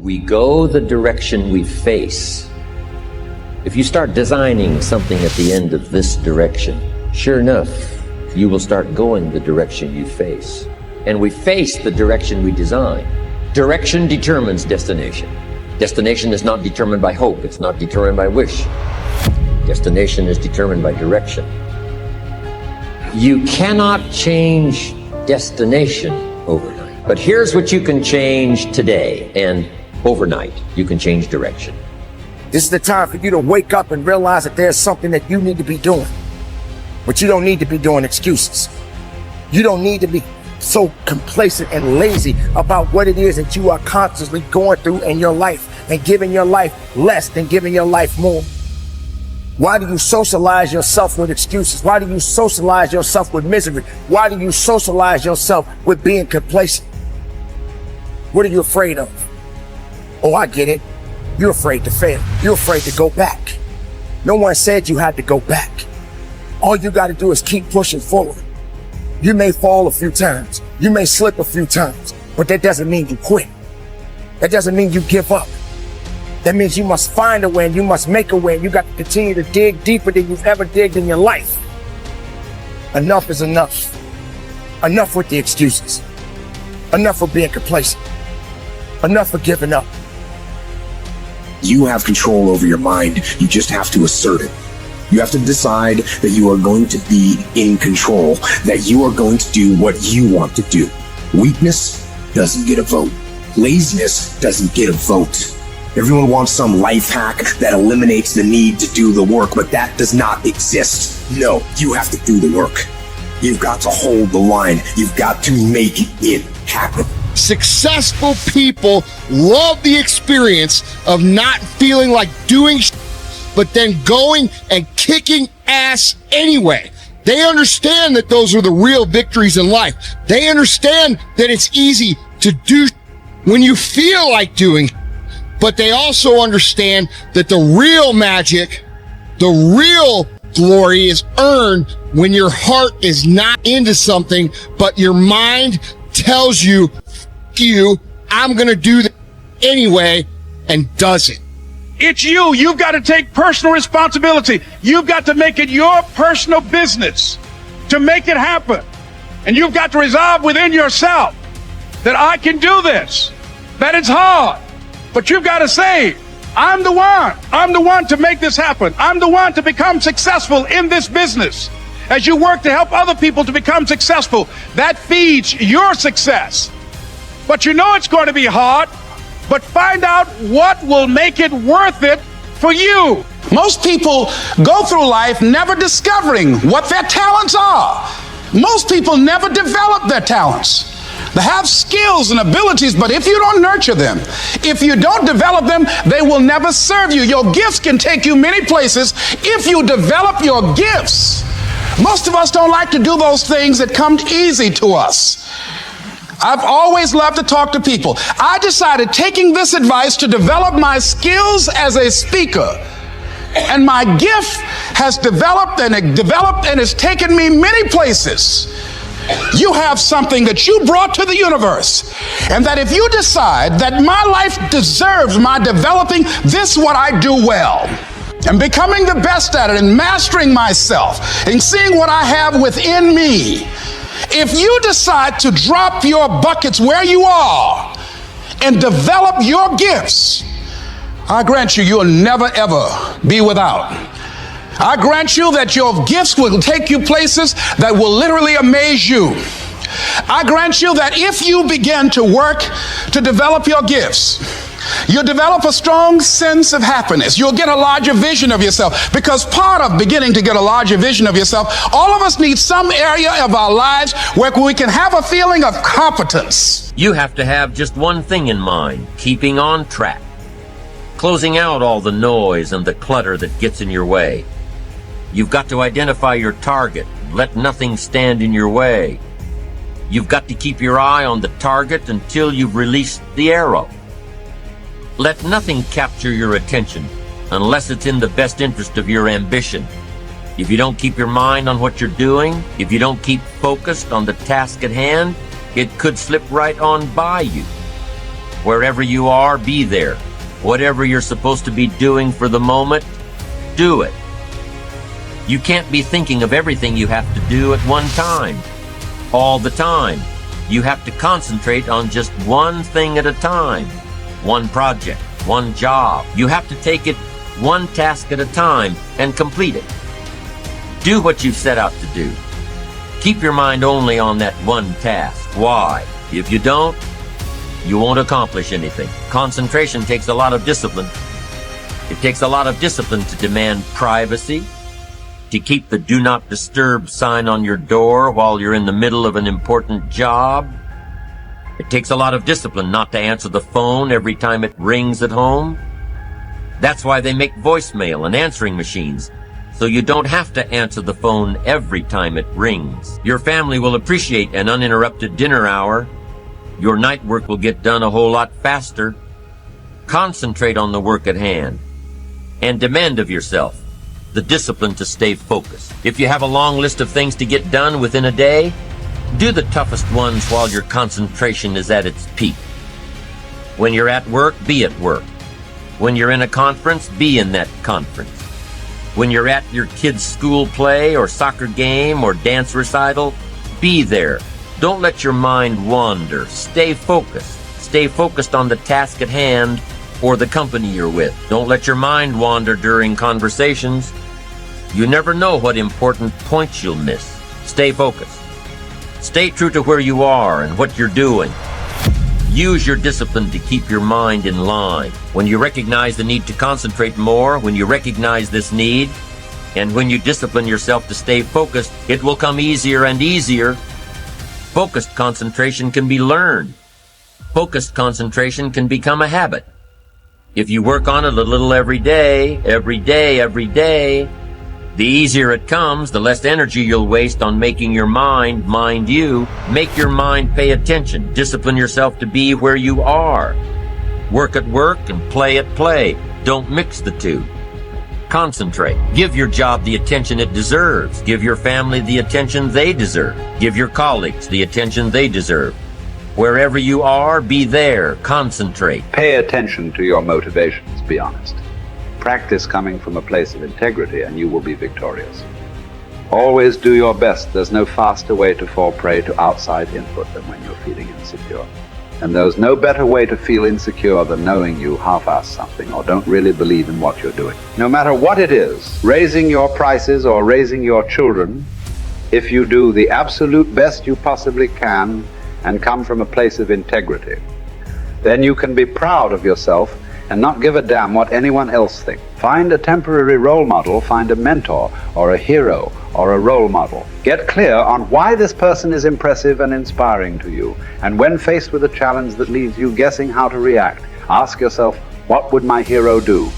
We go the direction we face. If you start designing something at the end of this direction, sure enough, you will start going the direction you face. And we face the direction we design. Direction determines destination. Destination is not determined by hope. It's not determined by wish. Destination is determined by direction. You cannot change destination overnight. But here's what you can change today, and overnight, you can change direction. This is the time for you to wake up and realize that there's something that you need to be doing. But you don't need to be doing excuses. You don't need to be so complacent and lazy about what it is that you are constantly going through in your life and giving your life less than giving your life more. Why do you socialize yourself with excuses? Why do you socialize yourself with misery? Why do you socialize yourself with being complacent? What are you afraid of? Oh, I get it. You're afraid to fail. You're afraid to go back. No one said you had to go back. All you got to do is keep pushing forward. You may fall a few times. You may slip a few times, but that doesn't mean you quit. That doesn't mean you give up. That means you must find a way and you must make a way. And you got to continue to dig deeper than you've ever digged in your life. Enough is enough. Enough with the excuses. Enough for being complacent. Enough for giving up. You have control over your mind. You just have to assert it. You have to decide that you are going to be in control, that you are going to do what you want to do. Weakness doesn't get a vote. Laziness doesn't get a vote. Everyone wants some life hack that eliminates the need to do the work, but that does not exist. No, you have to do the work. You've got to hold the line. You've got to make it happen. Successful people love the experience of not feeling like doing but then going and kicking ass anyway. They understand that those are the real victories in life. They understand that it's easy to do when you feel like doing, but they also understand that the real magic, the real glory is earned when your heart is not into something, but your mind tells you, you, I'm going to do that anyway, and does it. It's you. You've got to take personal responsibility. You've got to make it your personal business to make it happen. And you've got to resolve within yourself that I can do this, that it's hard, but you've got to say, I'm the one. I'm the one to make this happen. I'm the one to become successful in this business. As you work to help other people to become successful, that feeds your success. But you know it's going to be hard, but find out what will make it worth it for you. Most people go through life never discovering what their talents are. Most people never develop their talents. They have skills and abilities, but if you don't nurture them, if you don't develop them, they will never serve you. Your gifts can take you many places if you develop your gifts. Most of us don't like to do those things that come easy to us. I've always loved to talk to people. I decided, taking this advice, to develop my skills as a speaker. And my gift has developed and it's taken me many places. You have something that you brought to the universe. And that if you decide that my life deserves my developing this, what I do well, and becoming the best at it, and mastering myself, and seeing what I have within me, if you decide to drop your buckets where you are and develop your gifts, I grant you, you'll never ever be without. I grant you that your gifts will take you places that will literally amaze you. I grant you that if you begin to work to develop your gifts, you'll develop a strong sense of happiness. You'll get a larger vision of yourself, because part of beginning to get a larger vision of yourself, all of us need some area of our lives where we can have a feeling of competence. You have to have just one thing in mind: keeping on track, closing out all the noise and the clutter that gets in your way. You've got to identify your target. Let nothing stand in your way. You've got to keep your eye on the target until you've released the arrow. Let nothing capture your attention unless it's in the best interest of your ambition. If you don't keep your mind on what you're doing, if you don't keep focused on the task at hand, it could slip right on by you. Wherever you are, be there. Whatever you're supposed to be doing for the moment, do it. You can't be thinking of everything you have to do at one time, all the time. You have to concentrate on just one thing at a time, one project, one job. You have to take it one task at a time and complete it. Do what you've set out to do. Keep your mind only on that one task. Why? If you don't, you won't accomplish anything. Concentration takes a lot of discipline. It takes a lot of discipline to demand privacy, to keep the do not disturb sign on your door while you're in the middle of an important job. It takes a lot of discipline not to answer the phone every time it rings at home. That's why they make voicemail and answering machines, so you don't have to answer the phone every time it rings. Your family will appreciate an uninterrupted dinner hour. Your night work will get done a whole lot faster. Concentrate on the work at hand and demand of yourself the discipline to stay focused. If you have a long list of things to get done within a day, do the toughest ones while your concentration is at its peak. When you're at work, be at work. When you're in a conference, be in that conference. When you're at your kid's school play or soccer game or dance recital, be there. Don't let your mind wander. Stay focused. Stay focused on the task at hand or the company you're with. Don't let your mind wander during conversations. You never know what important points you'll miss. Stay focused. Stay true to where you are and what you're doing. Use your discipline to keep your mind in line. When you recognize the need to concentrate more, when you recognize this need, and when you discipline yourself to stay focused, it will come easier and easier. Focused concentration can be learned. Focused concentration can become a habit. If you work on it a little every day, the easier it comes, the less energy you'll waste on making your mind mind you. Make your mind pay attention. Discipline yourself to be where you are. Work at work and play at play. Don't mix the two. Concentrate. Give your job the attention it deserves. Give your family the attention they deserve. Give your colleagues the attention they deserve. Wherever you are, be there. Concentrate. Pay attention to your motivations, be honest. Practice coming from a place of integrity and you will be victorious. Always do your best. There's no faster way to fall prey to outside input than when you're feeling insecure. And there's no better way to feel insecure than knowing you half-ass something or don't really believe in what you're doing. No matter what it is, raising your prices or raising your children, if you do the absolute best you possibly can and come from a place of integrity, then you can be proud of yourself and not give a damn what anyone else thinks. Find a temporary role model, find a mentor or a hero or a role model. Get clear on why this person is impressive and inspiring to you. And when faced with a challenge that leaves you guessing how to react, ask yourself, what would my hero do?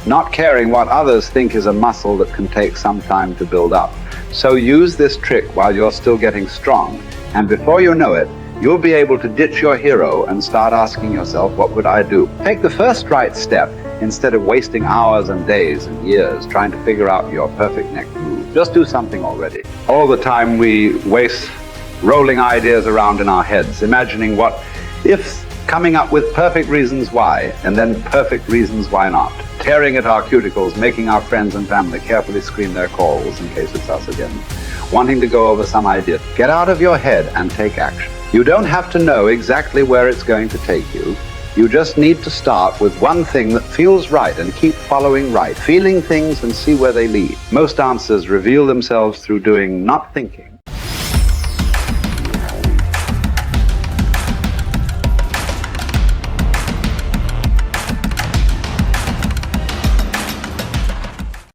Not caring what others think is a muscle that can take some time to build up. So use this trick while you're still getting strong, and before you know it, you'll be able to ditch your hero and start asking yourself, what would I do? Take the first right step instead of wasting hours and days and years trying to figure out your perfect next move. Just do something already. All the time we waste rolling ideas around in our heads, imagining what if, coming up with perfect reasons why, and then perfect reasons why not. Tearing at our cuticles, making our friends and family carefully screen their calls in case it's us again. Wanting to go over some idea. Get out of your head and take action. You don't have to know exactly where it's going to take you. You just need to start with one thing that feels right and keep following right, feeling things and see where they lead. Most answers reveal themselves through doing, not thinking.